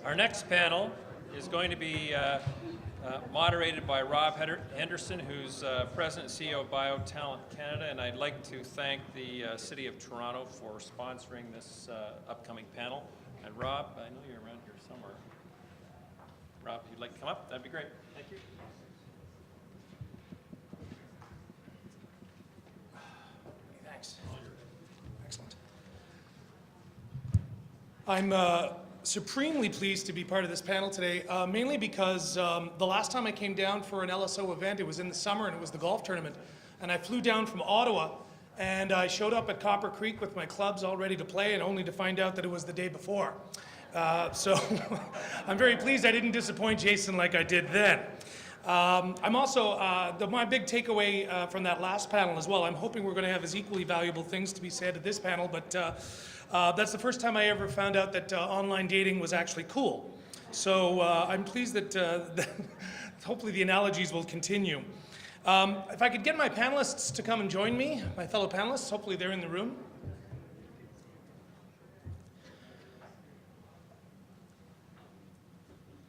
Our next panel is going to be moderated by Rob Henderson, who's President and CEO of BioTalent Canada, and I'd like to thank the City of Toronto for sponsoring this upcoming panel. And Rob, I know you're around here somewhere. Rob, if you'd like to come up, that'd be great. Thank you. Thanks. Excellent. I'm supremely pleased to be part of this panel today, mainly because the last time I came down for an LSO event, it was in the summer and it was the golf tournament. And I flew down from Ottawa and I showed up at Copper Creek with my clubs all ready to play and only to find out that it was the day before. So I'm very pleased I didn't disappoint Jason like I did then. I'm also, my big takeaway from that last panel as well, I'm hoping we're going to have as equally valuable things to be said at this panel, but that's the first time I ever found out that online dating was actually cool. So I'm pleased that hopefully the analogies will continue. If I could get my panelists to come and join me, my fellow panelists, hopefully they're in the room.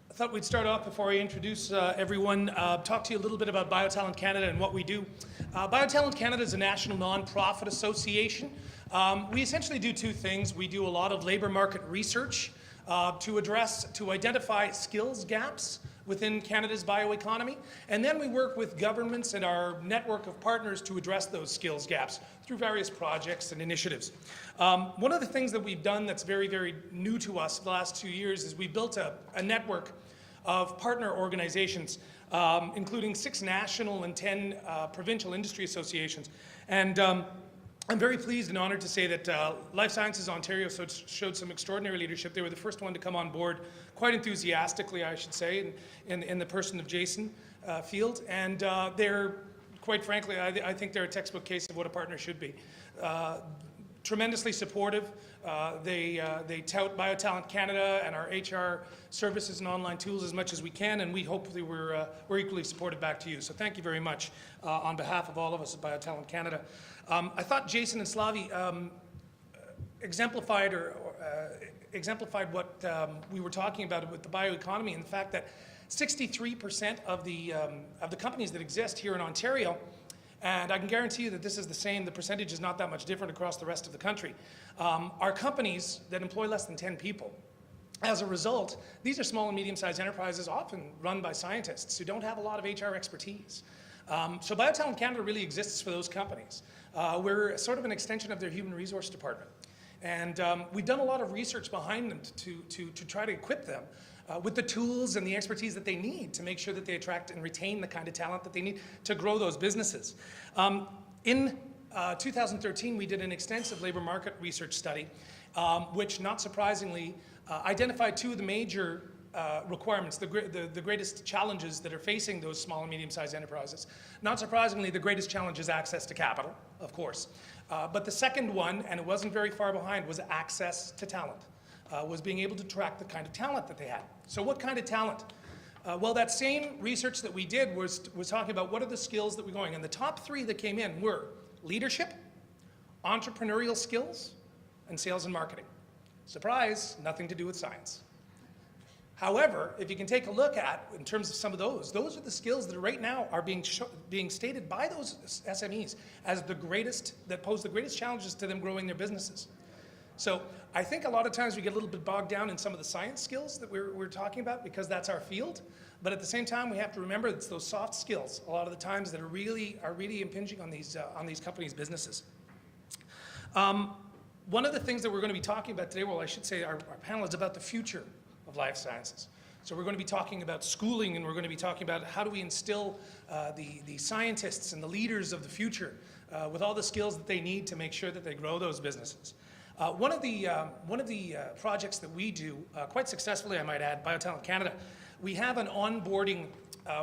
I thought we'd start off before I introduce everyone, talk to you a little bit about BioTalent Canada and what we do. BioTalent Canada is a national non-profit association. We essentially do two things. We do a lot of labor market research to identify skills gaps within Canada's bioeconomy, and then we work with governments and our network of partners to address those skills gaps through various projects and initiatives. One of the things that we've done that's very, very new to us the last 2 years is we built a network of partner organizations, including 6 national and 10 provincial industry associations. And I'm very pleased and honored to say that Life Sciences Ontario showed some extraordinary leadership. They were the first one to come on board, quite enthusiastically, I should say, in the person of Jason Field. And they're, quite frankly, I think they're a textbook case of what a partner should be. Tremendously supportive. They tout BioTalent Canada and our HR services and online tools as much as we can, and we hopefully we're equally supportive back to you. So thank you very much on behalf of all of us at BioTalent Canada. I thought Jason and Slavi exemplified what we were talking about with the bioeconomy and the fact that 63% of the companies that exist here in Ontario, and I can guarantee you that this is the same, the percentage is not that much different across the rest of the country, are companies that employ less than 10 people. As a result, these are small and medium-sized enterprises often run by scientists who don't have a lot of HR expertise. So BioTalent Canada really exists for those companies. We're sort of an extension of their human resource department. And we've done a lot of research behind them to try to equip them with the tools and the expertise that they need to make sure that they attract and retain the kind of talent that they need to grow those businesses. In 2013, we did an extensive labor market research study, which, not surprisingly, identified 2 of the major requirements, the greatest challenges that are facing those small and medium-sized enterprises. Not surprisingly, the greatest challenge is access to capital, of course. But the second one, and it wasn't very far behind, was access to talent, was being able to attract the kind of talent that they had. So what kind of talent? Well, that same research that we did was talking about what are the skills that we're going, and the top 3 that came in were leadership, entrepreneurial skills, and sales and marketing. Surprise, nothing to do with science. However, if you can take a look at, in terms of some of those are the skills that right now are being stated by those SMEs as the greatest, that pose the greatest challenges to them growing their businesses. So I think a lot of times we get a little bit bogged down in some of the science skills that we're talking about because that's our field. But at the same time, we have to remember it's those soft skills a lot of the times that are really impinging on these companies' businesses. One of the things that we're going to be talking about today, well, I should say our panel is about the future of life sciences. So we're going to be talking about schooling, and we're going to be talking about how do we instill the scientists and the leaders of the future with all the skills that they need to make sure that they grow those businesses. One of the projects that we do quite successfully, I might add, BioTalent Canada, we have an onboarding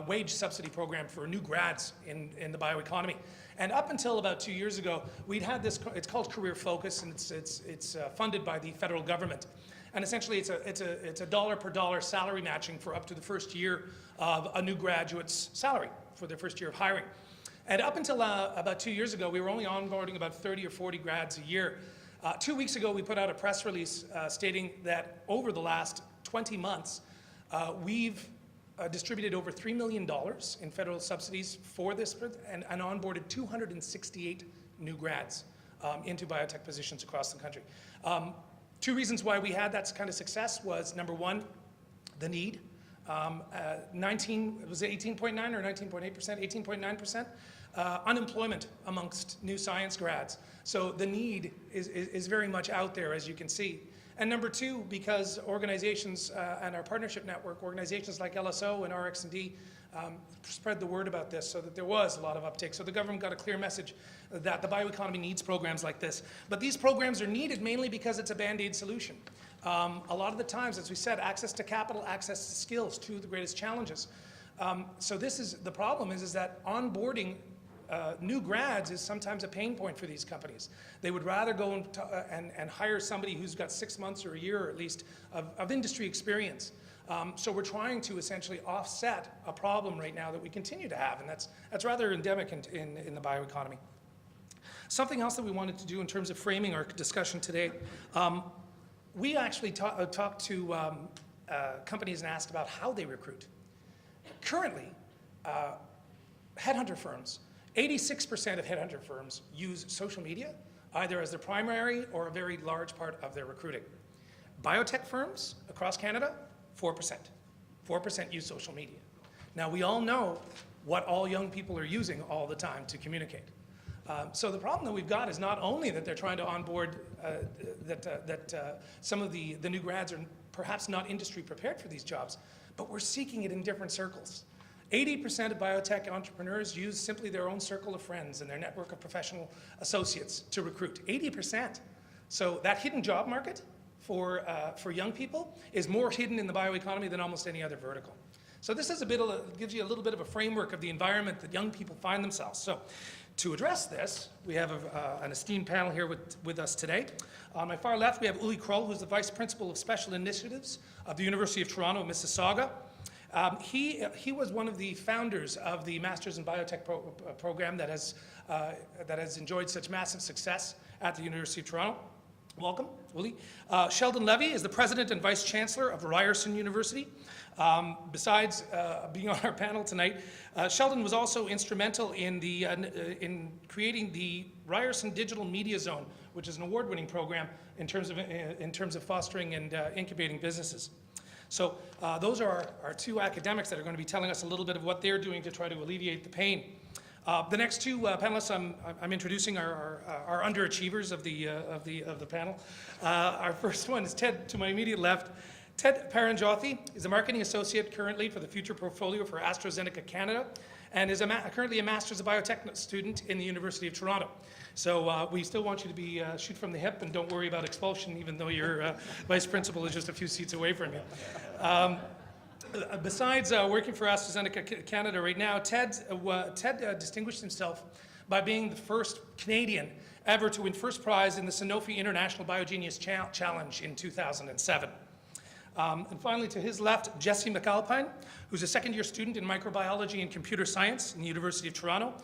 wage subsidy program for new grads in the bioeconomy. And up until about 2 years ago, we'd had this, it's called Career Focus, and it's funded by the federal government. And essentially it's a dollar per dollar salary matching for up to the first year of a new graduate's salary for their first year of hiring. And up until about 2 years ago, we were only onboarding about 30 or 40 grads a year. 2 weeks ago, we put out a press release stating that over the last 20 months, we've distributed over $3 million in federal subsidies for this and onboarded 268 new grads into biotech positions across the country. Two reasons why we had that kind of success was, number one, the need. 18.9 or 19.8%, 18.9% unemployment amongst new science grads. So the need is very much out there, as you can see. And number two, because organizations and our partnership network, organizations like LSO and RX&D spread the word about this, so that there was a lot of uptake. So the government got a clear message that the bioeconomy needs programs like this. But these programs are needed mainly because it's a Band-Aid solution. A lot of the times, as we said, access to capital, access to skills, two of the greatest challenges. So this is, the problem is that onboarding new grads is sometimes a pain point for these companies. They would rather go and hire somebody who's got 6 months or a year, or at least, of industry experience. So we're trying to essentially offset a problem right now that we continue to have, and that's rather endemic in the bioeconomy. Something else that we wanted to do in terms of framing our discussion today, we actually talked to companies and asked about how they recruit. Currently, headhunter firms, 86% of headhunter firms use social media either as their primary or a very large part of their recruiting. Biotech firms across Canada, 4%. 4% use social media. Now, we all know what all young people are using all the time to communicate. So the problem that we've got is not only that they're trying to onboard, some of the new grads are perhaps not industry prepared for these jobs, but we're seeking it in different circles. 80% of biotech entrepreneurs use simply their own circle of friends and their network of professional associates to recruit. 80%. So that hidden job market for young people is more hidden in the bioeconomy than almost any other vertical. So this is gives you a little bit of a framework of the environment that young people find themselves. So to address this, we have an esteemed panel here with us today. On my far left, we have Uli Kroll, who's the Vice Principal of Special Initiatives of the University of Toronto, Mississauga. He was one of the founders of the Masters in Biotech program that has enjoyed such massive success at the University of Toronto. Welcome, Uli. Sheldon Levy is the President and Vice Chancellor of Ryerson University. Besides being on our panel tonight, Sheldon was also instrumental in creating the Ryerson Digital Media Zone, which is an award-winning program in terms of fostering and incubating businesses. So those are our two academics that are going to be telling us a little bit of what they're doing to try to alleviate the pain. The next two panelists I'm introducing are underachievers of the panel. Our first one is Ted, to my immediate left. Ted Paranjothy is a marketing associate currently for the future portfolio for AstraZeneca Canada, and is currently a Master's of Biotech student in the University of Toronto. So we still want you to be shoot from the hip and don't worry about expulsion, even though your vice principal is just a few seats away from you. Besides working for AstraZeneca Canada right now, Ted distinguished himself by being the first Canadian ever to win first prize in the Sanofi International Biogenius Challenge in 2007. And finally, to his left, Jessie McAlpine, who's a second-year student in microbiology and computer science in the University of Toronto.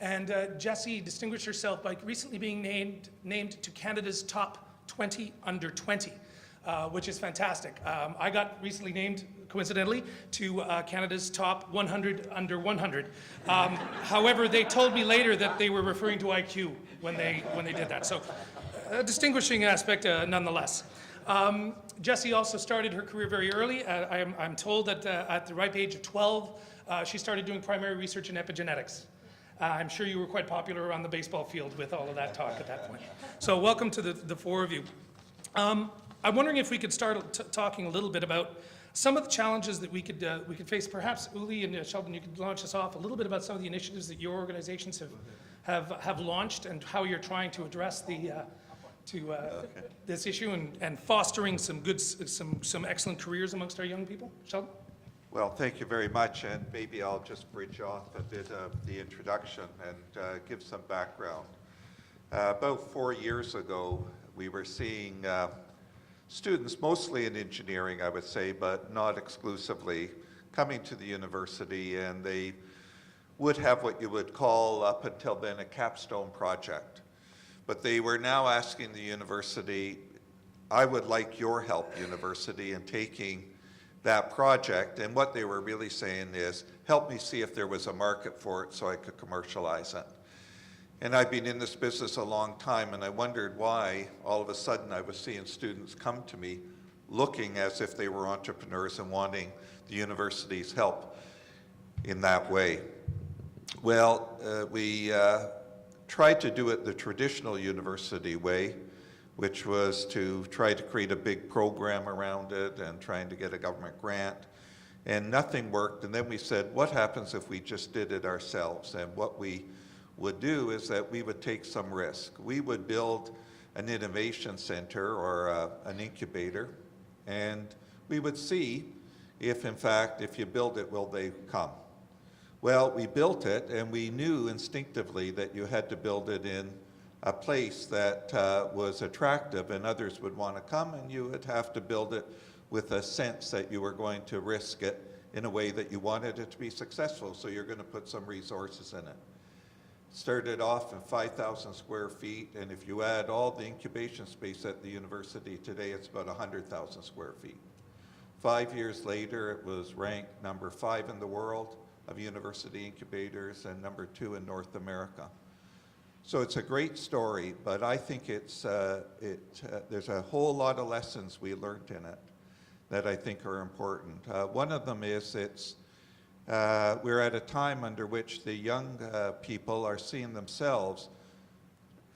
And Jessie distinguished herself by recently being named to Canada's top 20 under 20, which is fantastic. I got recently named, coincidentally, to Canada's top 100 under 100. However, they told me later that they were referring to IQ when they did that. So, a distinguishing aspect nonetheless. Jessie also started her career very early. I'm told that at the ripe age of 12, she started doing primary research in epigenetics. I'm sure you were quite popular around the baseball field with all of that talk at that point. So welcome to the four of you. I'm wondering if we could start talking a little bit about some of the challenges that we could face. Perhaps Uli and Sheldon, you could launch us off a little bit about some of the initiatives that your organizations have launched and how you're trying to address this issue and fostering some excellent careers amongst our young people. Sheldon? Well, thank you very much, and maybe I'll just bridge off a bit of the introduction and give some background. About 4 years ago, we were seeing students, mostly in engineering, I would say, but not exclusively, coming to the university, and they would have what you would call, up until then, a capstone project. But they were now asking the university, I would like your help, university, in taking that project. And what they were really saying is, help me see if there was a market for it so I could commercialize it. And I've been in this business a long time, and I wondered why all of a sudden I was seeing students come to me looking as if they were entrepreneurs and wanting the university's help in that way. Well, we tried to do it the traditional university way, which was to try to create a big program around it and trying to get a government grant, and nothing worked. And then we said, what happens if we just did it ourselves? And what we would do is that we would take some risk. We would build an innovation center or an incubator, and we would see if, in fact, if you build it, will they come? Well, we built it, and we knew instinctively that you had to build it in a place that was attractive and others would want to come, and you would have to build it with a sense that you were going to risk it in a way that you wanted it to be successful, so you're going to put some resources in it. Started off in 5,000 square feet, and if you add all the incubation space at the university today, it's about 100,000 square feet. 5 years later, it was ranked number 5 in the world of university incubators and number 2 in North America. So it's a great story, but I think there's a whole lot of lessons we learned in it that I think are important. One of them is we're at a time under which the young people are seeing themselves,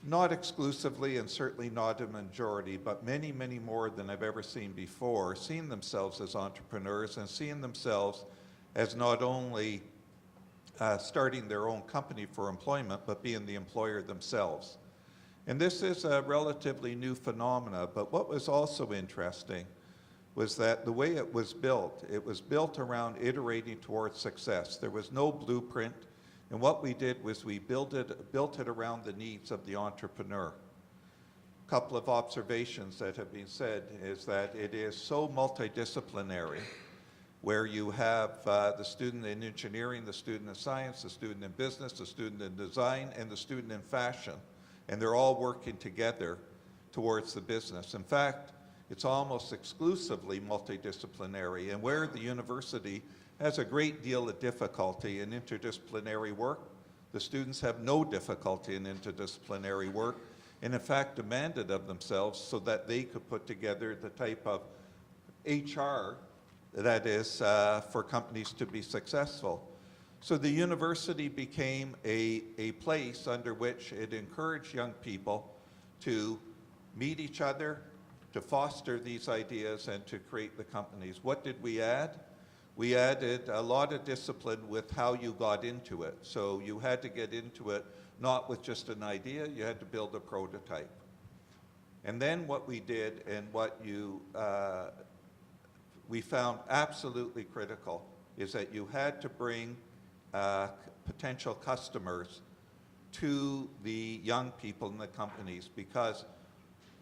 not exclusively and certainly not a majority, but many, many more than I've ever seen before, seeing themselves as entrepreneurs and seeing themselves as not only starting their own company for employment, but being the employer themselves. And this is a relatively new phenomena, but what was also interesting was that the way it was built around iterating towards success. There was no blueprint, and what we did was we built it around the needs of the entrepreneur. A couple of observations that have been said is that it is so multidisciplinary, where you have the student in engineering, the student in science, the student in business, the student in design, and the student in fashion. And they're all working together towards the business. In fact, it's almost exclusively multidisciplinary, and where the university has a great deal of difficulty in interdisciplinary work, the students have no difficulty in interdisciplinary work, and in fact demanded of themselves so that they could put together the type of HR that is for companies to be successful. So the university became a place under which it encouraged young people to meet each other, to foster these ideas, and to create the companies. What did we add? We added a lot of discipline with how you got into it. So you had to get into it not with just an idea, you had to build a prototype. And then what we did, and what we found absolutely critical, is that you had to bring potential customers to the young people in the companies, because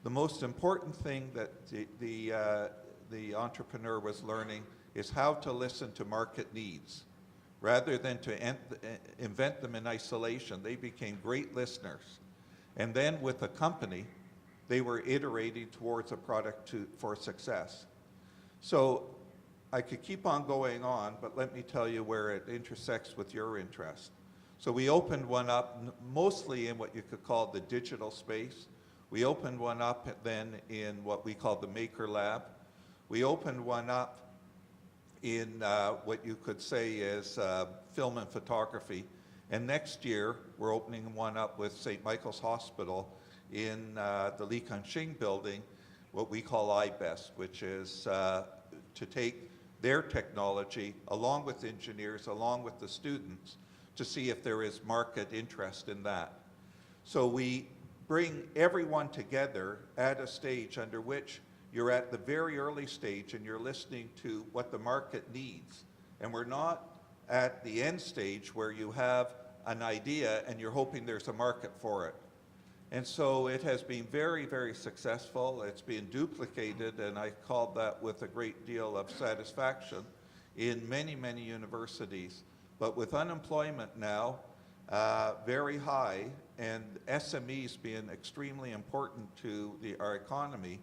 the most important thing that the entrepreneur was learning is how to listen to market needs. Rather than to invent them in isolation, they became great listeners. And then with a company, they were iterating towards a product for success. So I could keep on going on, but let me tell you where it intersects with your interest. So we opened one up mostly in what you could call the digital space. We opened one up then in what we call the Maker Lab. We opened one up in what you could say is film and photography. And next year, we're opening one up with St. Michael's Hospital in the Li Ka-shing building, what we call iBest, which is to take their technology along with engineers, along with the students, to see if there is market interest in that. So we bring everyone together at a stage under which you're at the very early stage and you're listening to what the market needs. And we're not at the end stage where you have an idea and you're hoping there's a market for it. And so it has been very, very successful. It's been duplicated, and I called that with a great deal of satisfaction, in many, many universities. But with unemployment now very high, and SMEs being extremely important to our economy,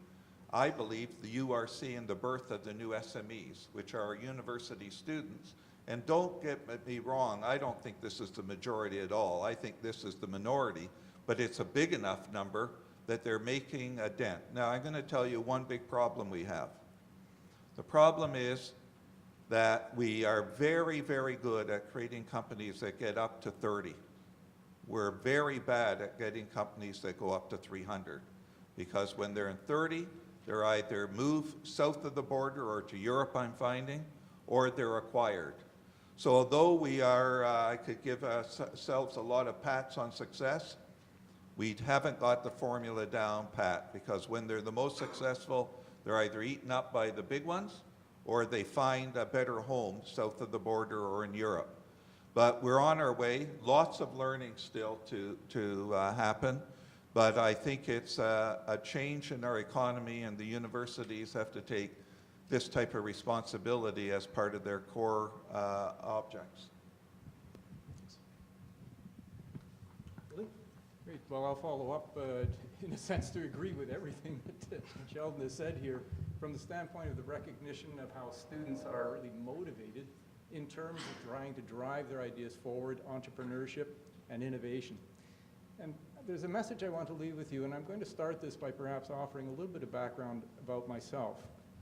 I believe you are seeing the birth of the new SMEs, which are university students. And don't get me wrong, I don't think this is the majority at all. I think this is the minority, but it's a big enough number that they're making a dent. Now, I'm going to tell you one big problem we have. The problem is that we are very, very good at creating companies that get up to 30. We're very bad at getting companies that go up to 300, because when they're in 30, they're either move south of the border or to Europe, I'm finding, or they're acquired. So although we are, I could give ourselves a lot of pats on success, we haven't got the formula down pat, because when they're the most successful, they're either eaten up by the big ones or they find a better home south of the border or in Europe. But we're on our way. Lots of learning still to happen. But I think it's a change in our economy, and the universities have to take this type of responsibility as part of their core objects. Great. Well, I'll follow up in a sense to agree with everything that Sheldon has said here from the standpoint of the recognition of how students are really motivated in terms of trying to drive their ideas forward, entrepreneurship and innovation. And there's a message I want to leave with you, and I'm going to start this by perhaps offering a little bit of background about myself.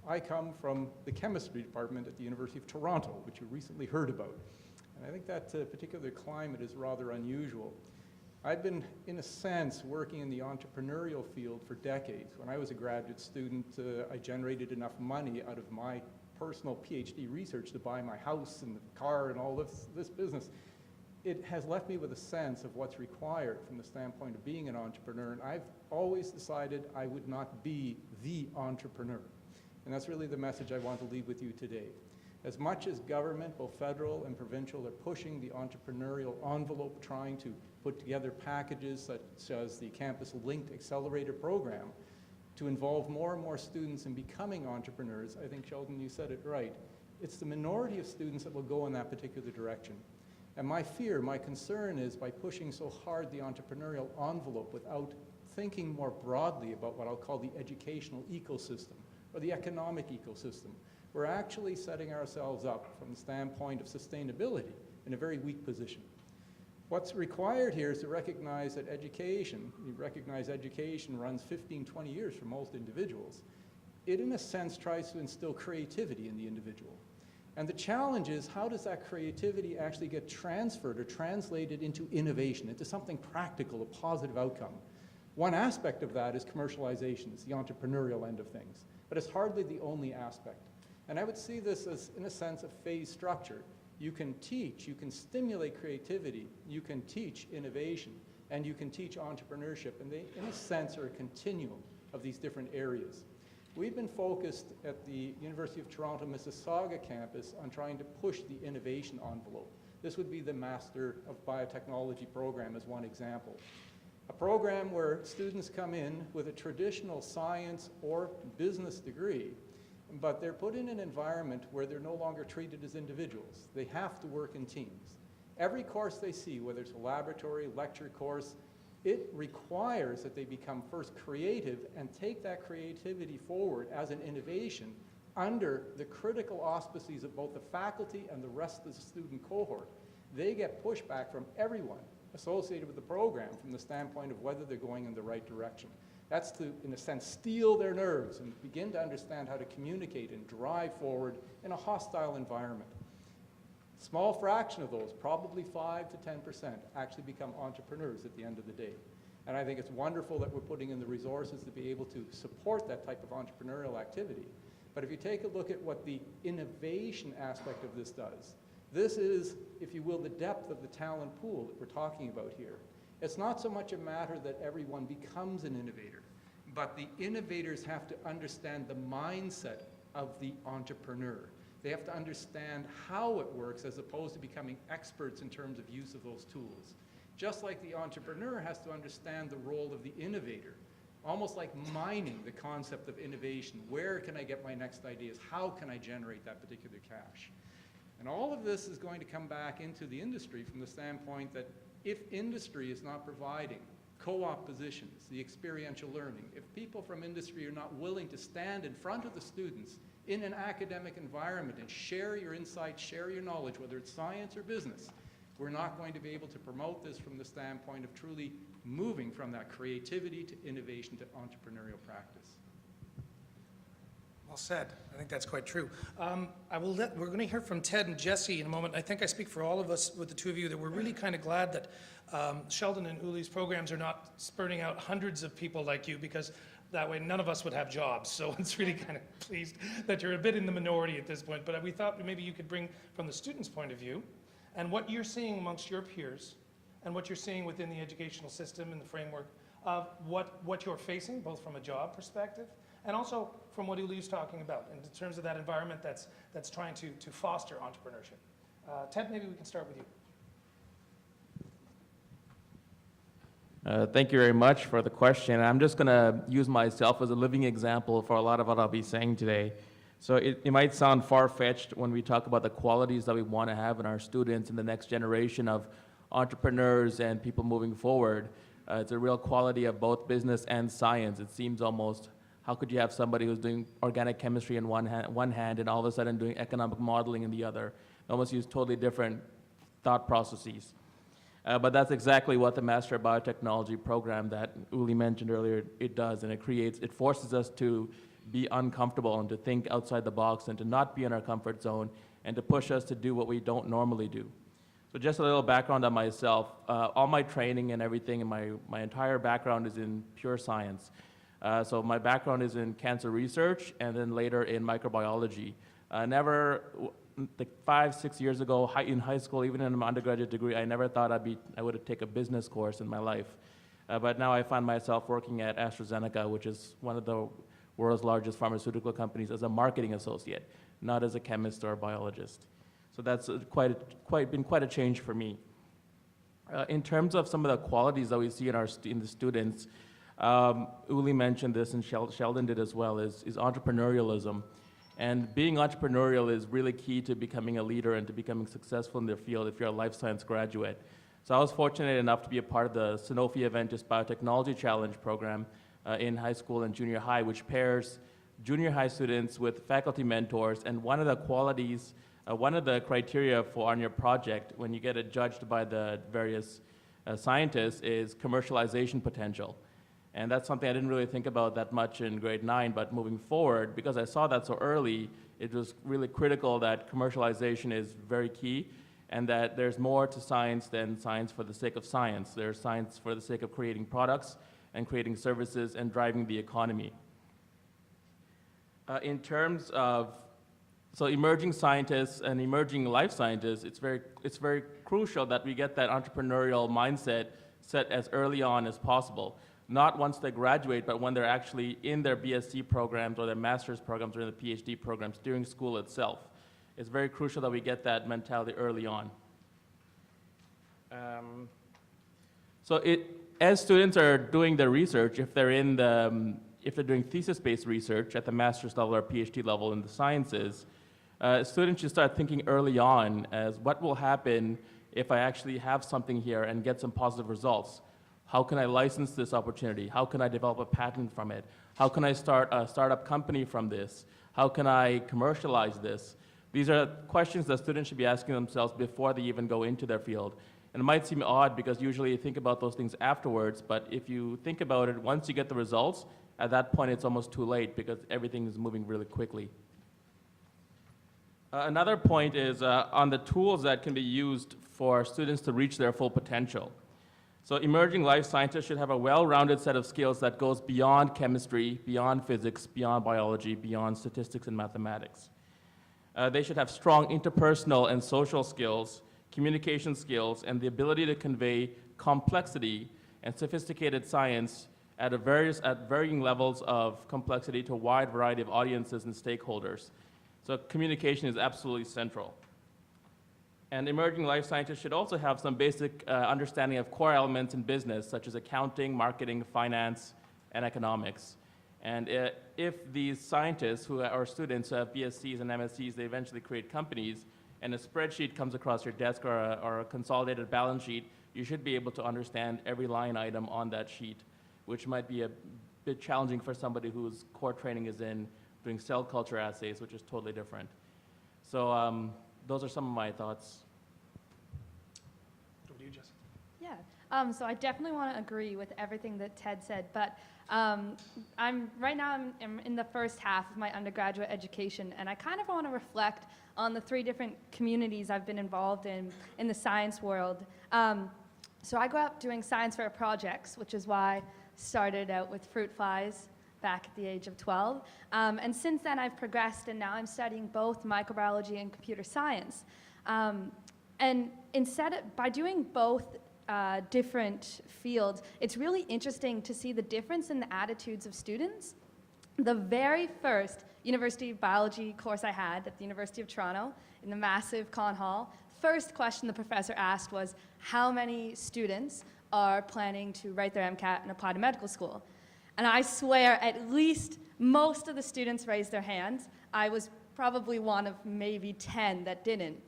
I come from the chemistry department at the University of Toronto, which you recently heard about. And I think that particular climate is rather unusual. I've been, in a sense, working in the entrepreneurial field for decades. When I was a graduate student, I generated enough money out of my personal PhD research to buy my house and the car and all this business. It has left me with a sense of what's required from the standpoint of being an entrepreneur, and I've always decided I would not be the entrepreneur. And that's really the message I want to leave with you today. As much as government, both federal and provincial, are pushing the entrepreneurial envelope, trying to put together packages such as the Campus Linked Accelerator program to involve more and more students in becoming entrepreneurs, I think, Sheldon, you said it right. It's the minority of students that will go in that particular direction. And my fear, my concern is by pushing so hard the entrepreneurial envelope without thinking more broadly about what I'll call the educational ecosystem or the economic ecosystem, we're actually setting ourselves up from the standpoint of sustainability in a very weak position. What's required here is to recognize that education, you recognize education runs 15, 20 years for most individuals. It, in a sense, tries to instill creativity in the individual. And the challenge is, how does that creativity actually get transferred or translated into innovation, into something practical, a positive outcome? One aspect of that is commercialization, it's the entrepreneurial end of things. But it's hardly the only aspect. And I would see this as, in a sense, a phase structure. You can teach, you can stimulate creativity, you can teach innovation, and you can teach entrepreneurship. And they, in a sense, are a continuum of these different areas. We've been focused at the University of Toronto Mississauga campus on trying to push the innovation envelope. This would be the Master of Biotechnology program as one example. A program where students come in with a traditional science or business degree, but they're put in an environment where they're no longer treated as individuals. They have to work in teams. Every course they see, whether it's a laboratory, lecture course, it requires that they become first creative and take that creativity forward as an innovation under the critical auspices of both the faculty and the rest of the student cohort. They get pushback from everyone associated with the program from the standpoint of whether they're going in the right direction. That's to, in a sense, steel their nerves and begin to understand how to communicate and drive forward in a hostile environment. Small fraction of those, probably 5 to 10%, actually become entrepreneurs at the end of the day. And I think it's wonderful that we're putting in the resources to be able to support that type of entrepreneurial activity. But if you take a look at what the innovation aspect of this does, this is, if you will, the depth of the talent pool that we're talking about here. It's not so much a matter that everyone becomes an innovator, but the innovators have to understand the mindset of the entrepreneur. They have to understand how it works as opposed to becoming experts in terms of use of those tools. Just like the entrepreneur has to understand the role of the innovator, almost like mining the concept of innovation. Where can I get my next ideas? How can I generate that particular cash? And all of this is going to come back into the industry from the standpoint that if industry is not providing co-op positions, the experiential learning. If people from industry are not willing to stand in front of the students in an academic environment and share your insights, share your knowledge, whether it's science or business, we're not going to be able to promote this from the standpoint of truly moving from that creativity to innovation to entrepreneurial practice. Well said. I think that's quite true. We're going to hear from Ted and Jesse in a moment. I think I speak for all of us with the two of you that we're really kind of glad that Sheldon and Uli's programs are not spurting out hundreds of people like you, because that way none of us would have jobs. So it's really kind of pleased that you're a bit in the minority at this point. But we thought maybe you could bring from the students' point of view and what you're seeing amongst your peers and what you're seeing within the educational system and the framework of what you're facing, both from a job perspective and also from what Uli's talking about in terms of that environment that's trying to foster entrepreneurship. Ted, maybe we can start with you. Thank you very much for the question. I'm just going to use myself as a living example for a lot of what I'll be saying today. So it might sound far-fetched when we talk about the qualities that we want to have in our students and the next generation of entrepreneurs and people moving forward. It's a real quality of both business and science. It seems almost, how could you have somebody who's doing organic chemistry in one hand and all of a sudden doing economic modeling in the other? Almost use totally different thought processes. But that's exactly what the Master of Biotechnology program that Uli mentioned earlier, it does, and it forces us to be uncomfortable and to think outside the box and to not be in our comfort zone and to push us to do what we don't normally do. So just a little background on myself. All my training and everything and my entire background is in pure science. So my background is in cancer research and then later in microbiology. Like 5-6 years ago, in high school, even in my undergraduate degree, I never thought I would take a business course in my life. But now I find myself working at AstraZeneca, which is one of the world's largest pharmaceutical companies, as a marketing associate, not as a chemist or a biologist. So that's been quite a change for me. In terms of some of the qualities that we see in the students, Uli mentioned this and Sheldon did as well, is entrepreneurialism. And being entrepreneurial is really key to becoming a leader and to becoming successful in their field if you're a life science graduate. So I was fortunate enough to be a part of the Sanofi Aventis Biotechnology Challenge program in high school and junior high, which pairs junior high students with faculty mentors. And one of the qualities, one of the criteria on your project when you get it judged by the various scientists is commercialization potential. And that's something I didn't really think about that much in grade 9, but moving forward, because I saw that so early, it was really critical that commercialization is very key and that there's more to science than science for the sake of science. There's science for the sake of creating products and creating services and driving the economy. In terms of emerging scientists and emerging life scientists, it's very crucial that we get that entrepreneurial mindset set as early on as possible. Not once they graduate, but when they're actually in their BSc programs or their master's programs or in the PhD programs during school itself. It's very crucial that we get that mentality early on. As students are doing their research, if they're doing thesis-based research at the master's level or PhD level in the sciences, students should start thinking early on as what will happen if I actually have something here and get some positive results. How can I license this opportunity? How can I develop a patent from it? How can I start a startup company from this? How can I commercialize this? These are questions that students should be asking themselves before they even go into their field. And it might seem odd because usually you think about those things afterwards, but if you think about it, once you get the results, at that point it's almost too late because everything is moving really quickly. Another point is on the tools that can be used for students to reach their full potential. So emerging life scientists should have a well-rounded set of skills that goes beyond chemistry, beyond physics, beyond biology, beyond statistics and mathematics. They should have strong interpersonal and social skills, communication skills, and the ability to convey complexity and sophisticated science at varying levels of complexity to a wide variety of audiences and stakeholders. So communication is absolutely central. And emerging life scientists should also have some basic understanding of core elements in business, such as accounting, marketing, finance, and economics. And if these scientists who are students who have BScs and MScs, they eventually create companies, and a spreadsheet comes across your desk or a consolidated balance sheet, you should be able to understand every line item on that sheet, which might be a bit challenging for somebody whose core training is in doing cell culture assays, which is totally different. So those are some of my thoughts. Over to you, Jess. Yeah, so I definitely want to agree with everything that Ted said, but right now I'm in the first half of my undergraduate education, and I kind of want to reflect on the 3 different communities I've been involved in the science world. So I grew up doing science fair projects, which is why I started out with fruit flies back at the age of 12. And since then I've progressed, and now I'm studying both microbiology and computer science. And by doing both different fields, it's really interesting to see the difference in the attitudes of students. The very first University of Biology course I had at the University of Toronto, in the massive con hall, first question the professor asked was, how many students are planning to write their MCAT and apply to medical school? And I swear at least most of the students raised their hands. I was probably one of maybe 10 that didn't.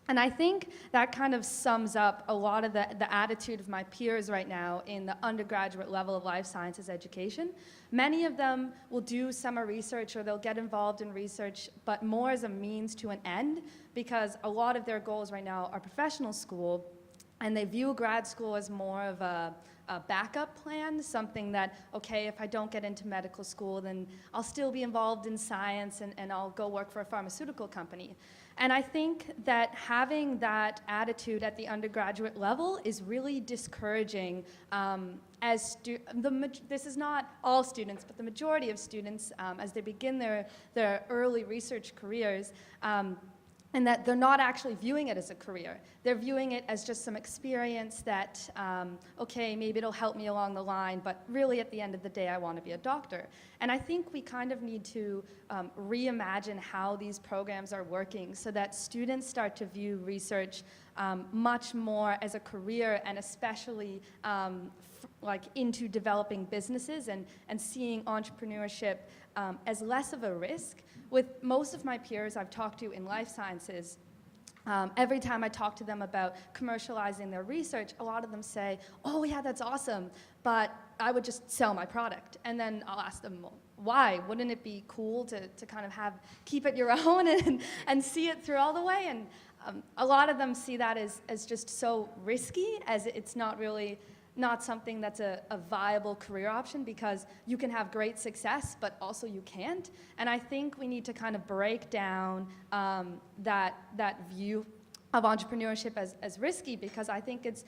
And I think that kind of sums up a lot of the attitude of my peers right now in the undergraduate level of life sciences education. Many of them will do summer research or they'll get involved in research, but more as a means to an end, because a lot of their goals right now are professional school, and they view grad school as more of a backup plan, something that, okay, if I don't get into medical school, then I'll still be involved in science and I'll go work for a pharmaceutical company. And I think that having that attitude at the undergraduate level is really discouraging this is not all students, but the majority of students, as they begin their early research careers, and that they're not actually viewing it as a career. They're viewing it as just some experience that, okay, maybe it'll help me along the line, but really at the end of the day, I want to be a doctor. And I think we kind of need to reimagine how these programs are working so that students start to view research much more as a career, and especially like into developing businesses and seeing entrepreneurship as less of a risk. With most of my peers I've talked to in life sciences, every time I talk to them about commercializing their research, a lot of them say, oh yeah, that's awesome, but I would just sell my product. And then I'll ask them, well, why? Wouldn't it be cool to kind of keep it your own and see it through all the way? And a lot of them see that as just so risky, as it's not something that's a viable career option, because you can have great success, but also you can't. And I think we need to kind of break down that view of entrepreneurship as risky, because I think it's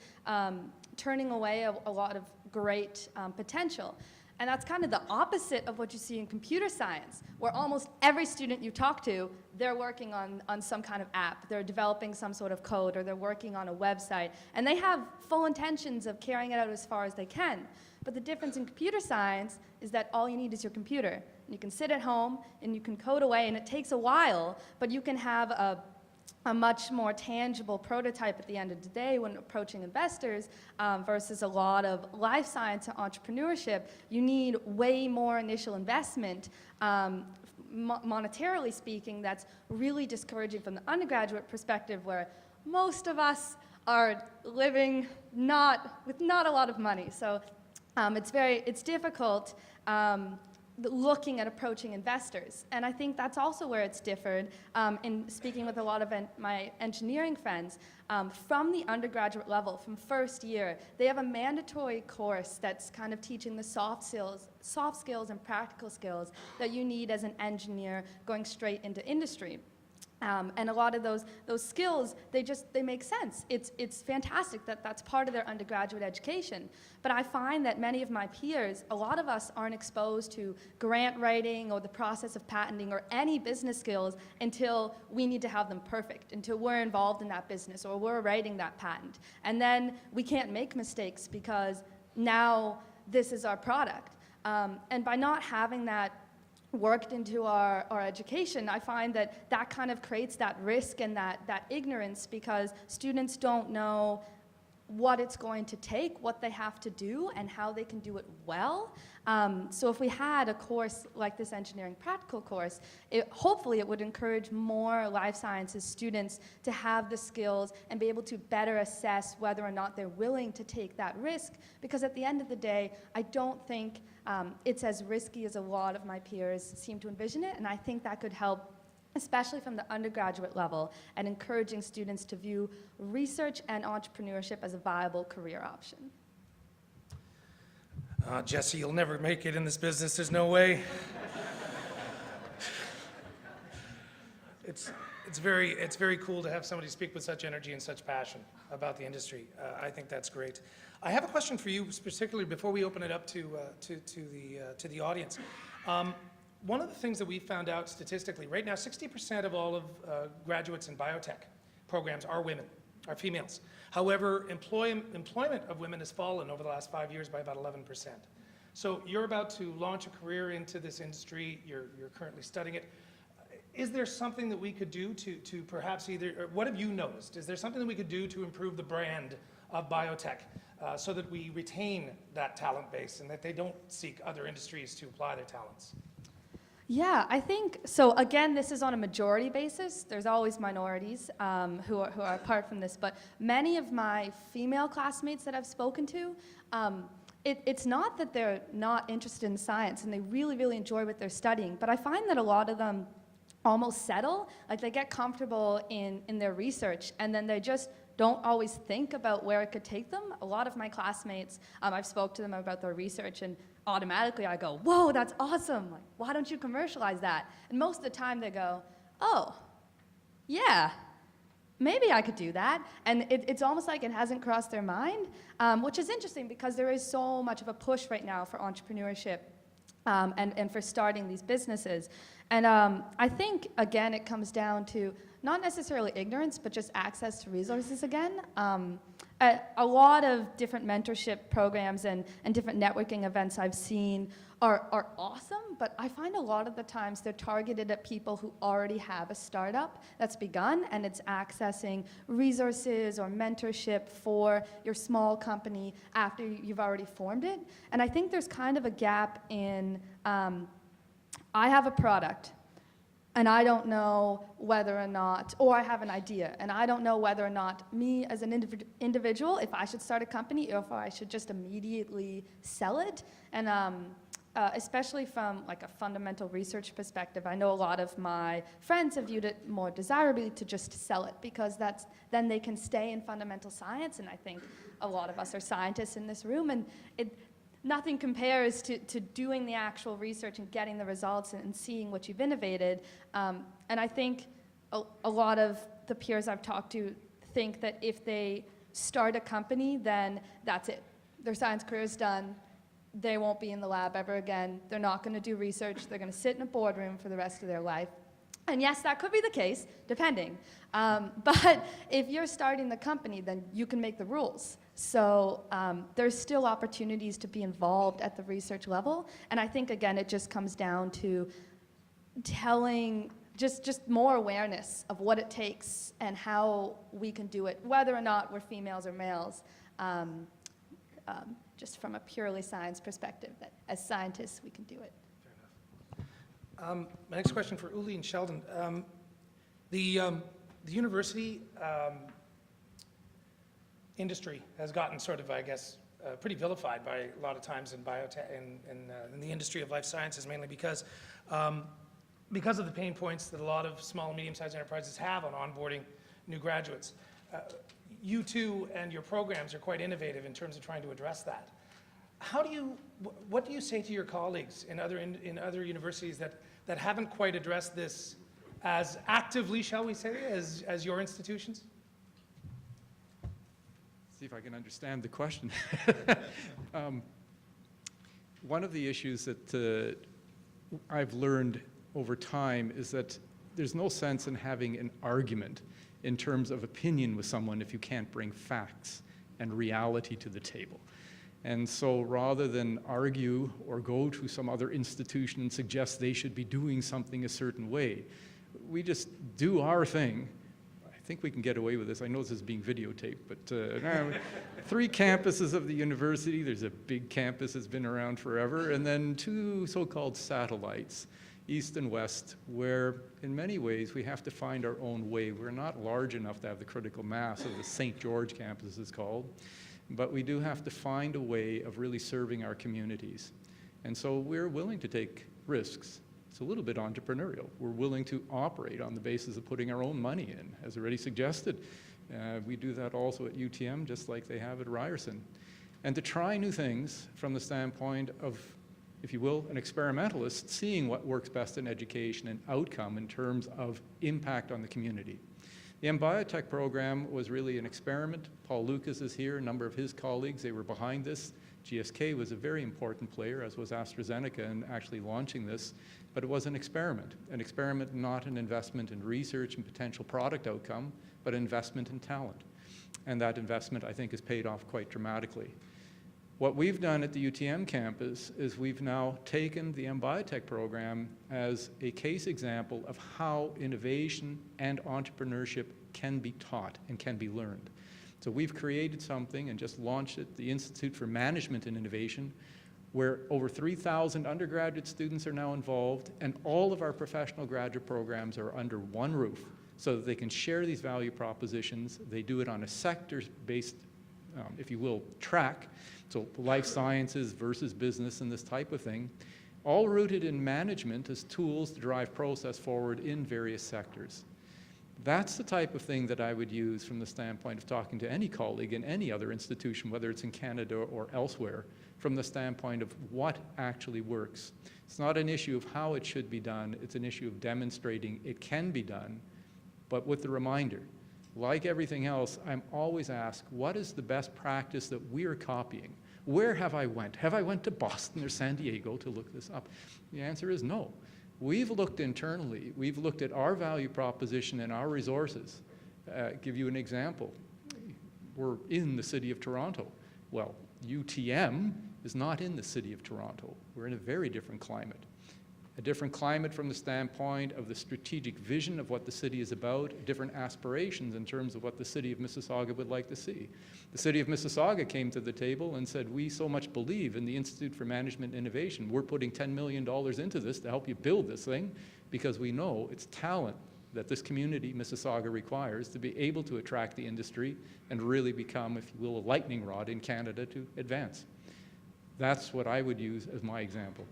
turning away a lot of great potential. And that's kind of the opposite of what you see in computer science, where almost every student you talk to, they're working on some kind of app, they're developing some sort of code, or they're working on a website, and they have full intentions of carrying it out as far as they can. But the difference in computer science is that all you need is your computer. You can sit at home and you can code away, and it takes a while, but you can have a much more tangible prototype at the end of the day when approaching investors, versus a lot of life science and entrepreneurship. You need way more initial investment, monetarily speaking. That's really discouraging from the undergraduate perspective, where most of us are living with not a lot of money. So it's difficult looking at approaching investors. And I think that's also where it's differed in speaking with a lot of my engineering friends. From the undergraduate level, from first year, they have a mandatory course that's kind of teaching the soft skills and practical skills that you need as an engineer going straight into industry. And a lot of those skills, they make sense. It's fantastic that that's part of their undergraduate education. But I find that many of my peers, a lot of us aren't exposed to grant writing or the process of patenting or any business skills until we need to have them perfect, until we're involved in that business or we're writing that patent. And then we can't make mistakes because now this is our product. And by not having that worked into our education, I find that kind of creates that risk and that ignorance, because students don't know what it's going to take, what they have to do, and how they can do it well. So if we had a course like this engineering practical course, hopefully it would encourage more life sciences students to have the skills and be able to better assess whether or not they're willing to take that risk, because at the end of the day, I don't think it's as risky as a lot of my peers seem to envision it, and I think that could help, especially from the undergraduate level, and encouraging students to view research and entrepreneurship as a viable career option. Jesse, you'll never make it in this business, there's no way. It's very cool to have somebody speak with such energy and such passion about the industry. I think that's great. I have a question for you, particularly before we open it up to the audience. One of the things that we found out statistically, right now 60% of all of graduates in biotech programs are women, are females. However, employment of women has fallen over the last 5 years by about 11%. So you're about to launch a career into this industry, you're currently studying it. Is there something that we could do to perhaps or what have you noticed? Is there something that we could do to improve the brand of biotech so that we retain that talent base and that they don't seek other industries to apply their talents? Yeah, I think, so again, this is on a majority basis. There's always minorities who are apart from this, but many of my female classmates that I've spoken to, it's not that they're not interested in science and they really, really enjoy what they're studying, but I find that a lot of them almost settle, like they get comfortable in their research and then they just don't always think about where it could take them. A lot of my classmates, I've spoke to them about their research and automatically I go, whoa, that's awesome. Like, why don't you commercialize that? And most of the time they go, oh, yeah, maybe I could do that. And it's almost like it hasn't crossed their mind, which is interesting because there is so much of a push right now for entrepreneurship and for starting these businesses. And I think, again, it comes down to not necessarily ignorance, but just access to resources again. A lot of different mentorship programs and different networking events I've seen are awesome, but I find a lot of the times they're targeted at people who already have a startup that's begun, and it's accessing resources or mentorship for your small company after you've already formed it. And I think there's kind of a gap in, I have a product, and I don't know whether or not, or I have an idea, and I don't know whether or not me as an individual, if I should start a company or if I should just immediately sell it. And especially from like a fundamental research perspective, I know a lot of my friends have viewed it more desirably to just sell it because then they can stay in fundamental science, and I think a lot of us are scientists in this room, and nothing compares to doing the actual research and getting the results and seeing what you've innovated. And I think a lot of the peers I've talked to think that if they start a company, then that's it. Their science career is done. They won't be in the lab ever again. They're not going to do research. They're going to sit in a boardroom for the rest of their life. And yes, that could be the case, depending. But if you're starting the company, then you can make the rules. So there's still opportunities to be involved at the research level. And I think, again, it just comes down to telling, just more awareness of what it takes and how we can do it, whether or not we're females or males, just from a purely science perspective, that as scientists, we can do it. My next question for Uli and Sheldon. The university industry has gotten sort of, I guess, pretty vilified by a lot of times in biotech, in the industry of life sciences, mainly because of the pain points that a lot of small and medium-sized enterprises have on onboarding new graduates. You two and your programs are quite innovative in terms of trying to address that. What do you say to your colleagues in other universities that haven't quite addressed this as actively, shall we say, as your institutions? See if I can understand the question. One of the issues that I've learned over time is that there's no sense in having an argument in terms of opinion with someone if you can't bring facts and reality to the table. And so rather than argue or go to some other institution and suggest they should be doing something a certain way, we just do our thing. I think we can get away with this. I know this is being videotaped, but 3 campuses of the university. There's a big campus that's been around forever, and then 2 so-called satellites, east and west, where in many ways we have to find our own way. We're not large enough to have the critical mass of the St. George campus, it's called, but we do have to find a way of really serving our communities. And so we're willing to take risks. It's a little bit entrepreneurial. We're willing to operate on the basis of putting our own money in, as already suggested. We do that also at UTM, just like they have at Ryerson. And to try new things from the standpoint of, if you will, an experimentalist, seeing what works best in education and outcome in terms of impact on the community. The M-Biotech program was really an experiment. Paul Lucas is here, a number of his colleagues, they were behind this. GSK was a very important player, as was AstraZeneca, in actually launching this, but it was an experiment not an investment in research and potential product outcome, but an investment in talent. And that investment, I think, has paid off quite dramatically. What we've done at the UTM campus is we've now taken the M-Biotech program as a case example of how innovation and entrepreneurship can be taught and can be learned. So we've created something and just launched it, the Institute for Management and Innovation, where over 3,000 undergraduate students are now involved, and all of our professional graduate programs are under one roof so that they can share these value propositions. They do it on a sector-based, if you will, track, so life sciences versus business and this type of thing, all rooted in management as tools to drive process forward in various sectors. That's the type of thing that I would use from the standpoint of talking to any colleague in any other institution, whether it's in Canada or elsewhere, from the standpoint of what actually works. It's not an issue of how it should be done, it's an issue of demonstrating it can be done, but with the reminder, like everything else, I'm always asked, what is the best practice that we're copying? Where have I went? Have I went to Boston or San Diego to look this up? The answer is no. We've looked internally. We've looked at our value proposition and our resources. Give you an example. We're in the city of Toronto. Well, UTM is not in the city of Toronto. We're in a very different climate. A different climate from the standpoint of the strategic vision of what the city is about, different aspirations in terms of what the city of Mississauga would like to see. The city of Mississauga came to the table and said, we so much believe in the Institute for Management and Innovation. We're putting $10 million into this to help you build this thing because we know it's talent that this community, Mississauga, requires to be able to attract the industry and really become, if you will, a lightning rod in Canada to advance. That's what I would use as my example.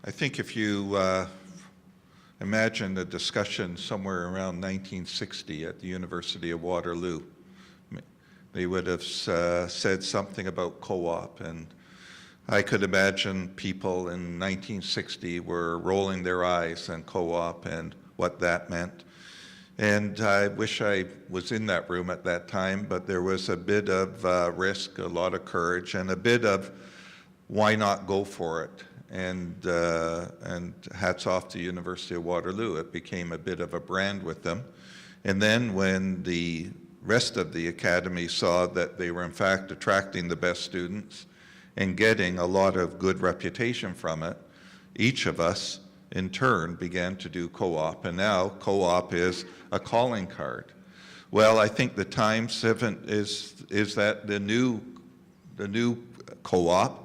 I think if you imagine a discussion somewhere around 1960 at the University of Waterloo, they would have said something about co-op, and I could imagine people in 1960 were rolling their eyes on co-op and what that meant. And I wish I was in that room at that time, but there was a bit of risk, a lot of courage, and a bit of why not go for it. And hats off to University of Waterloo. It became a bit of a brand with them. And then when the rest of the academy saw that they were in fact attracting the best students and getting a lot of good reputation from it, each of us in turn began to do co-op, and now co-op is a calling card. Well, I think the Times is that the new co-op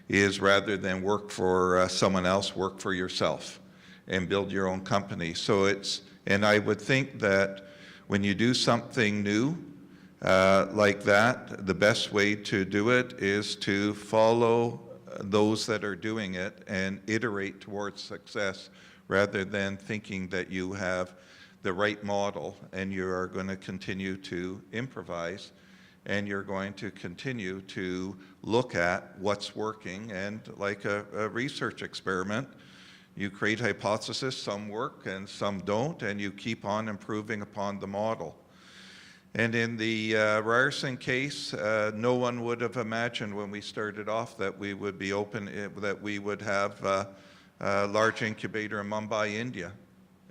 is rather than work for someone else, work for yourself and build your own company. So and I would think that when you do something new like that, the best way to do it is to follow those that are doing it and iterate towards success rather than thinking that you have the right model and you are going to continue to improvise and you're going to continue to look at what's working. And like a research experiment, you create hypotheses, some work and some don't, and you keep on improving upon the model. And in the Ryerson case, no one would have imagined when we started off that we would be open, that we would have a large incubator in Mumbai, India.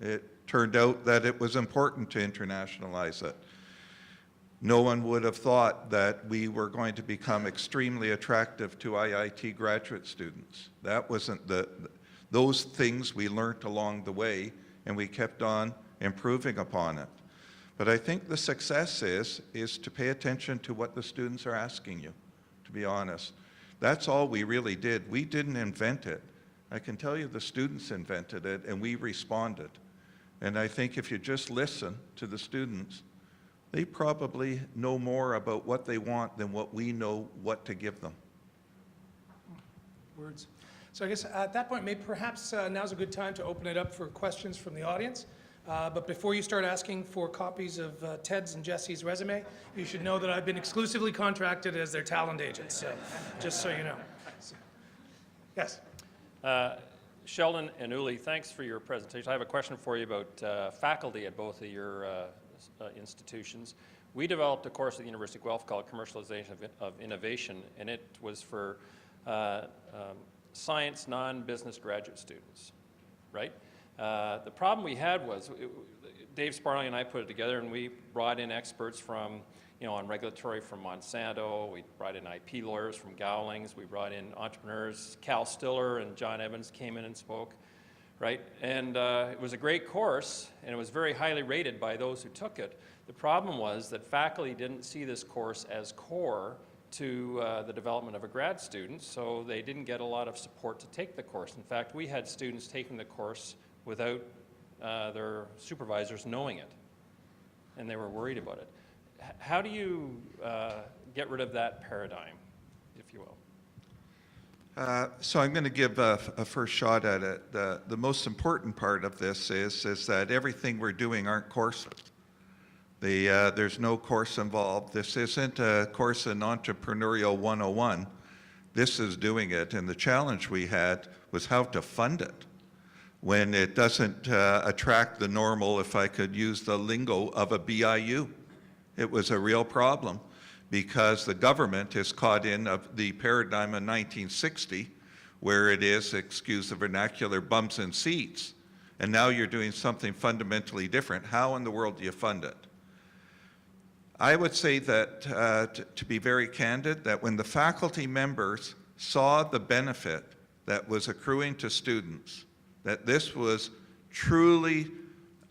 It turned out that it was important to internationalize it. No one would have thought that we were going to become extremely attractive to IIT graduate students. That wasn't Those things we learned along the way, and we kept on improving upon it. But I think the success is to pay attention to what the students are asking you, to be honest. That's all we really did. We didn't invent it. I can tell you the students invented it, and we responded. And I think if you just listen to the students, they probably know more about what they want than what we know what to give them. Words. So I guess at that point, maybe perhaps now's a good time to open it up for questions from the audience. But before you start asking for copies of Ted's and Jesse's resume, you should know that I've been exclusively contracted as their talent agent, so just so you know. So, yes? Sheldon and Uli, thanks for your presentation. I have a question for you about faculty at both of your institutions. We developed a course at the University of Guelph called Commercialization of Innovation, and it was for science non-business graduate students, right? The problem we had was, Dave Sparling and I put it together, and we brought in experts from, on regulatory from Monsanto. We brought in IP lawyers from Gowlings. We brought in entrepreneurs. Cal Stiller and John Evans came in and spoke, right? And it was a great course, and it was very highly rated by those who took it. The problem was that faculty didn't see this course as core to the development of a grad student, so they didn't get a lot of support to take the course. In fact, we had students taking the course without their supervisors knowing it, and they were worried about it. How do you get rid of that paradigm, if you will? So I'm going to give a first shot at it. The most important part of this is that everything we're doing aren't courses. There's no course involved. This isn't a course in Entrepreneurial 101. This is doing it, and the challenge we had was how to fund it when it doesn't attract the normal, if I could use the lingo, of a BIU. It was a real problem because the government is caught in the paradigm of 1960, where it is, excuse the vernacular, bums and seats, and now you're doing something fundamentally different. How in the world do you fund it? I would say that, to be very candid, that when the faculty members saw the benefit that was accruing to students, that this was truly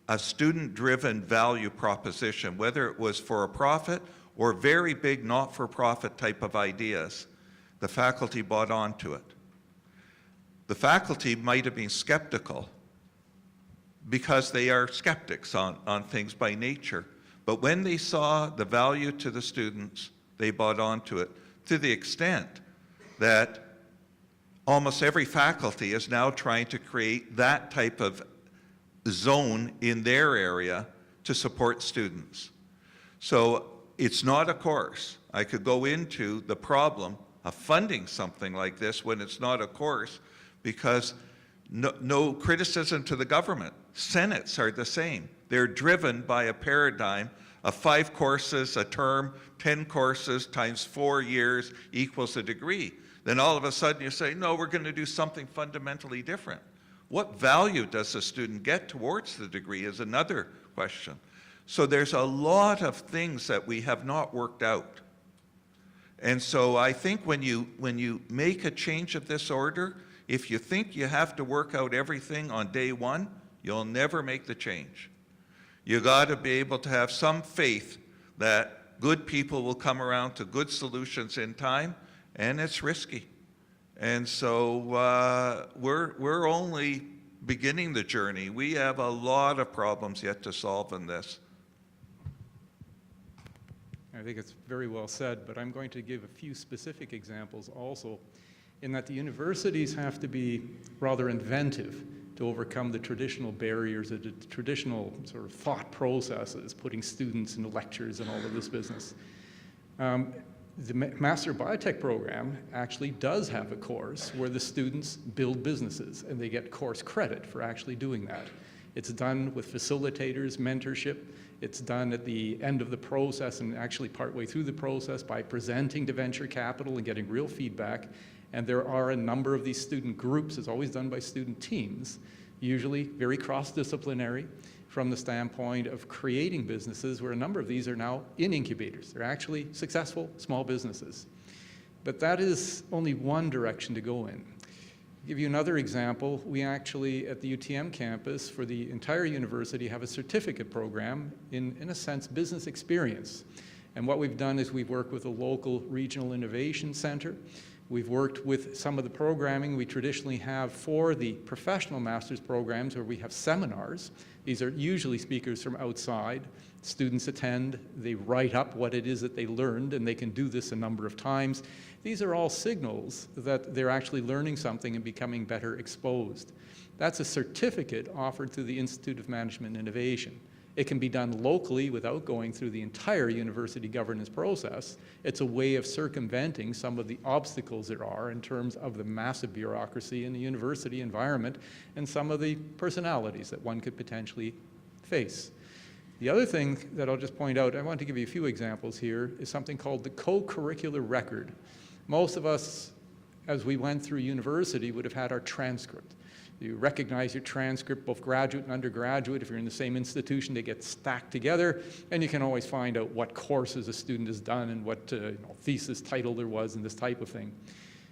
a student-driven value proposition, whether it was for a profit or very big not-for-profit type of ideas, the faculty bought onto it. The faculty might have been skeptical because they are skeptics on things by nature. But when they saw the value to the students, they bought onto it to the extent that almost every faculty is now trying to create that type of zone in their area to support students. So it's not a course. I could go into the problem of funding something like this when it's not a course, because no criticism to the government. Senates are the same. They're driven by a paradigm of 5 courses a term, 10 courses times 4 years equals a degree. Then all of a sudden you say, no, we're going to do something fundamentally different. What value does a student get towards the degree is another question. So there's a lot of things that we have not worked out. And so I think when you make a change of this order, if you think you have to work out everything on day one, you'll never make the change. You got to be able to have some faith that good people will come around to good solutions in time, and it's risky. And so we're only beginning the journey. We have a lot of problems yet to solve in this. I think it's very well said, but I'm going to give a few specific examples also, in that the universities have to be rather inventive to overcome the traditional barriers, the traditional sort of thought processes, putting students into lectures and all of this business. The Master Biotech program actually does have a course where the students build businesses, and they get course credit for actually doing that. It's done with facilitators, mentorship. It's done at the end of the process and actually partway through the process by presenting to venture capital and getting real feedback. And there are a number of these student groups. It's always done by student teams, usually very cross-disciplinary from the standpoint of creating businesses, where a number of these are now in incubators. They're actually successful small businesses. But that is only one direction to go in. give you another example. We actually, at the UTM campus, for the entire university, have a certificate program in a sense, business experience. And what we've done is we've worked with a local regional innovation center. We've worked with some of the programming we traditionally have for the professional master's programs where we have seminars. These are usually speakers from outside. Students attend, they write up what it is that they learned, and they can do this a number of times. These are all signals that they're actually learning something and becoming better exposed. That's a certificate offered through the Institute of Management and Innovation. It can be done locally without going through the entire university governance process. It's a way of circumventing some of the obstacles there are in terms of the massive bureaucracy in the university environment and some of the personalities that one could potentially face. The other thing that I'll just point out, I want to give you a few examples here, is something called the co-curricular record. Most of us, as we went through university, would have had our transcript. You recognize your transcript, both graduate and undergraduate. If you're in the same institution, they get stacked together, and you can always find out what courses a student has done and what thesis title there was and this type of thing.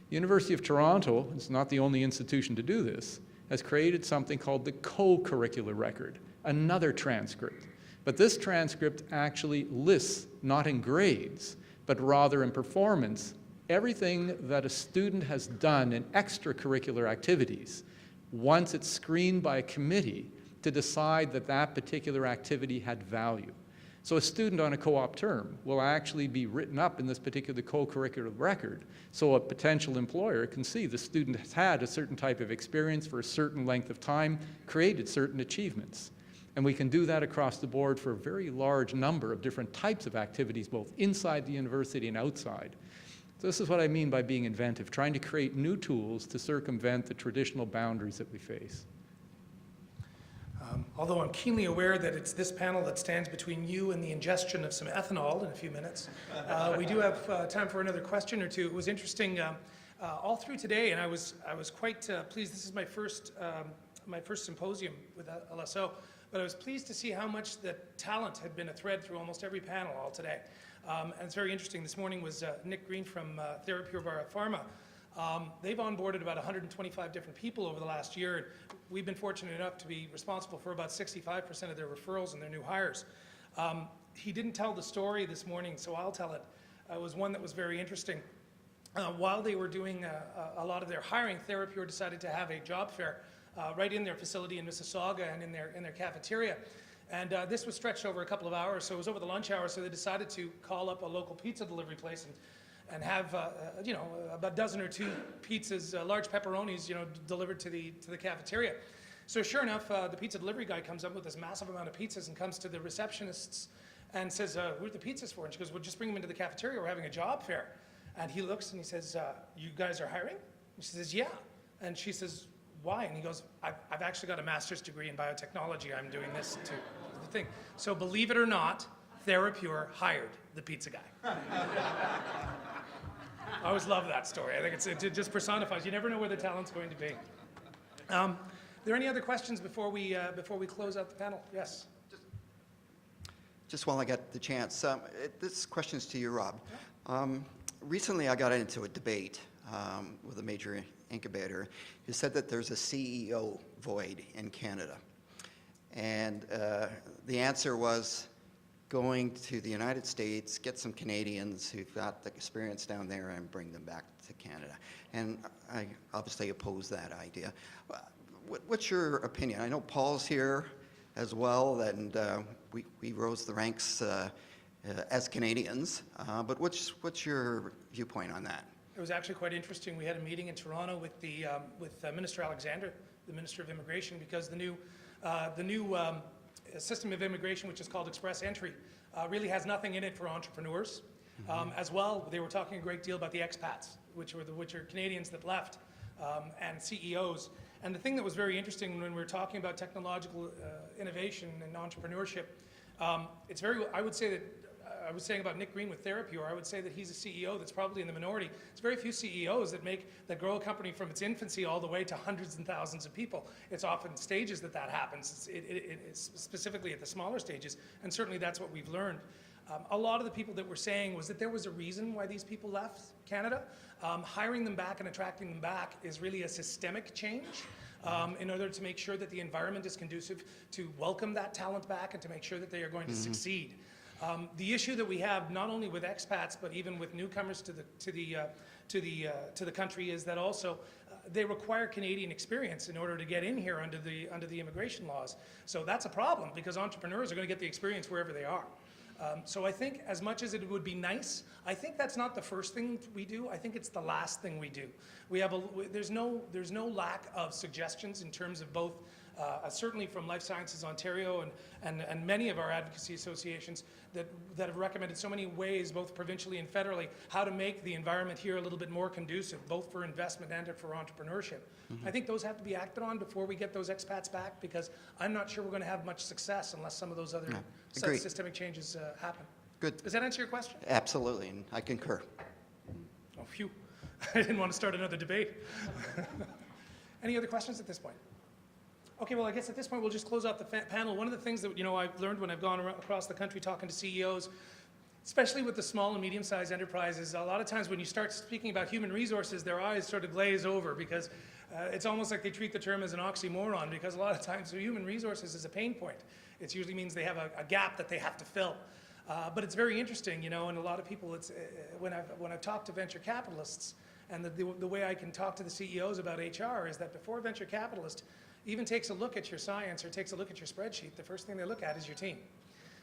University of Toronto, it's not the only institution to do this, has created something called the co-curricular record, another transcript. But this transcript actually lists, not in grades, but rather in performance, everything that a student has done in extracurricular activities once it's screened by a committee to decide that that particular activity had value. So a student on a co-op term will actually be written up in this particular co-curricular record, so a potential employer can see the student has had a certain type of experience for a certain length of time, created certain achievements. And we can do that across the board for a very large number of different types of activities, both inside the university and outside. So this is what I mean by being inventive, trying to create new tools to circumvent the traditional boundaries that we face. Although I'm keenly aware that it's this panel that stands between you and the ingestion of some ethanol in a few minutes, we do have time for another question or two. It was interesting all through today, and I was quite pleased. This is my first symposium with LSO, but I was pleased to see how much the talent had been a thread through almost every panel all today. And it's very interesting. This morning was Nick Green from Therapure Biopharma. They've onboarded about 125 different people over the last year. And we've been fortunate enough to be responsible for about 65% of their referrals and their new hires. He didn't tell the story this morning, so I'll tell it. It was one that was very interesting. While they were doing a lot of their hiring, Therapure decided to have a job fair right in their facility in Mississauga and in their cafeteria. And this was stretched over a couple of hours, so it was over the lunch hour, so they decided to call up a local pizza delivery place and have about a dozen or two pizzas, large pepperonis, delivered to the cafeteria. So sure enough, the pizza delivery guy comes up with this massive amount of pizzas and comes to the receptionists and says, "Who are the pizzas for?" And she goes, "Well, just bring them into the cafeteria. We're having a job fair." And he looks and he says, "You guys are hiring?" And she says, "Yeah." And she says, "Why?" And he goes, I've actually got a master's degree in biotechnology. I'm doing this to the thing." So believe it or not, Therapure hired the pizza guy. I always love that story. I think it just personifies. You never know where the talent's going to be. Are there any other questions before we close out the panel? Yes. Just while I get the chance, this question's to you, Rob. Recently, I got into a debate with a major incubator who said that there's a CEO void in Canada. And the answer was going to the United States, get some Canadians who've got the experience down there and bring them back to Canada. And I obviously oppose that idea. What's your opinion? I know Paul's here as well, and we rose the ranks as Canadians, but what's your viewpoint on that? It was actually quite interesting. We had a meeting in Toronto with Minister Alexander, the Minister of Immigration, because the new system of immigration, which is called Express Entry, really has nothing in it for entrepreneurs. As well, they were talking a great deal about the expats, which are Canadians that left, and CEOs. And the thing that was very interesting when we were talking about technological innovation and entrepreneurship, I would say that, I was saying about Nick Green with Therapure, I would say that he's a CEO that's probably in the minority. There's very few CEOs that grow a company from its infancy all the way to hundreds and thousands of people. It's often stages that happens. It's specifically at the smaller stages, and certainly that's what we've learned. A lot of the people that were saying was that there was a reason why these people left Canada. Hiring them back and attracting them back is really a systemic change in order to make sure that the environment is conducive to welcome that talent back and to make sure that they are going to succeed. The issue that we have, not only with expats, but even with newcomers to the country, is that also they require Canadian experience in order to get in here under the immigration laws. So that's a problem, because entrepreneurs are going to get the experience wherever they are. So I think, as much as it would be nice, I think that's not the first thing we do. I think it's the last thing we do. There's no lack of suggestions in terms of both, certainly from Life Sciences Ontario and many of our advocacy associations that have recommended so many ways, both provincially and federally, how to make the environment here a little bit more conducive, both for investment and for entrepreneurship. I think those have to be acted on before we get those expats back, because I'm not sure we're going to have much success unless some of those other agreed. systemic changes happen. Good. Does that answer your question? Absolutely, and I concur. Oh, phew. I didn't want to start another debate. Any other questions at this point? Okay, well, I guess at this point we'll just close out the panel. One of the things that I've learned when I've gone across the country talking to CEOs, especially with the small and medium-sized enterprises, a lot of times when you start speaking about human resources, their eyes sort of glaze over, because it's almost like they treat the term as an oxymoron, because a lot of times human resources is a pain point. It usually means they have a gap that they have to fill. But it's very interesting, and a lot of people, when I've talked to venture capitalists, and the way I can talk to the CEOs about HR is that before a venture capitalist even takes a look at your science or takes a look at your spreadsheet, the first thing they look at is your team.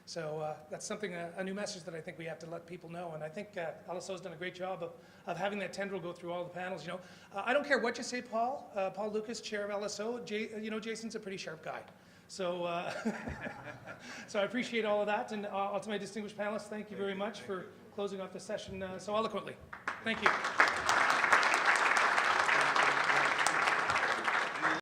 So that's something, a new message that I think we have to let people know. And I think LSO has done a great job of having that tendril go through all the panels. I don't care what you say, Paul. Paul Lucas, chair of LSO. Jason's a pretty sharp guy. So, so I appreciate all of that. And to my distinguished panelists, thank you very much for closing off the session so eloquently. Thank you.